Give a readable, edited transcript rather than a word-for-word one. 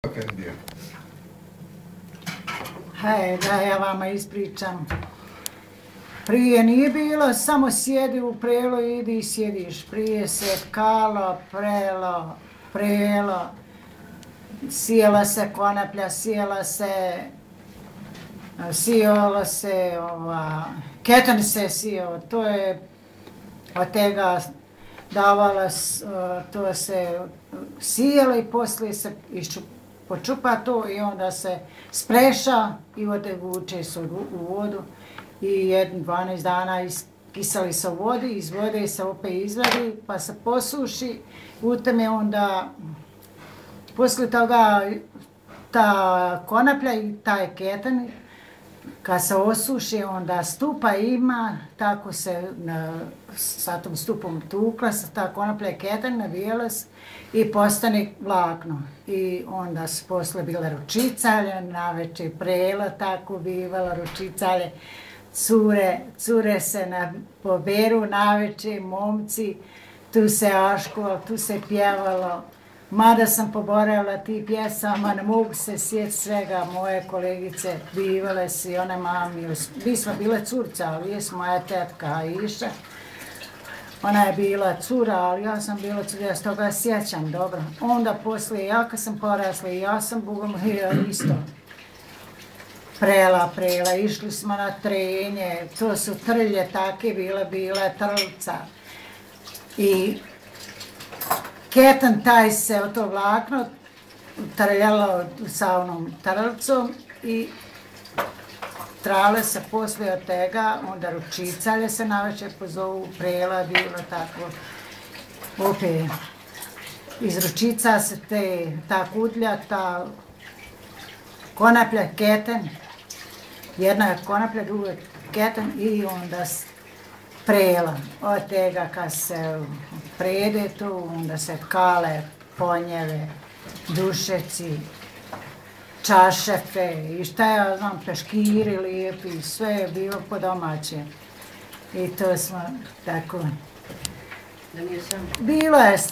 Efendija. Hej, da ja vama ispričam. Prije nije bilo samo sjedi u prelo, idi i sjediš. Prije se tkalo, prelo, sijela se konoplja, sijalo se, ketan se sijao, to je od tega davala, to se sijelo i poslije se počupa to i onda se spreša i ode vuče se u vodu i 12 dana kisali se u vodi, iz vode se opet izvadi pa se posuši, u tome onda poslije toga ta konoplja i taj ketan kad se osuši onda stupa ima, tako se sa tom stupom tukla, ta konoplja i ketan navijela se i postane vlakno. I onda su posle bile ručicalje, navečer prela tako bivala, ručicalje, cure se poberu navečer, momci, tu se aškovalo, tu se pjevalo. Mada sam poboravila ti pjesama, ne mogu se sjetiti svega, moje kolegice bivale su i one mami, mi smo bile curca, ali jes moja tetka Iša. Ona je bila cura, ali ja sam bila cura, ja s toga sjećam dobro. Onda poslije, ja kad sam porasla, ja sam Bogom isto prela, išli smo na trenje, to su trlje take bile trlca. I ketan taj se od to vlakno trljalo sa onom trlcom i trale se poslije od tega, onda ručicalje se navečer pozovu, prela bilo tako. Opet iz ručica se ta kutlja, ta konoplja, ketan, jedna je konoplja, druga je ketan i onda prela. Od tega kad se prede tu, onda se kale, ponjeve, dušeci, čašefe i šta ja znam, peškiri lijepi, sve je bilo po domaće. I to smo tako. Bilo je stvar.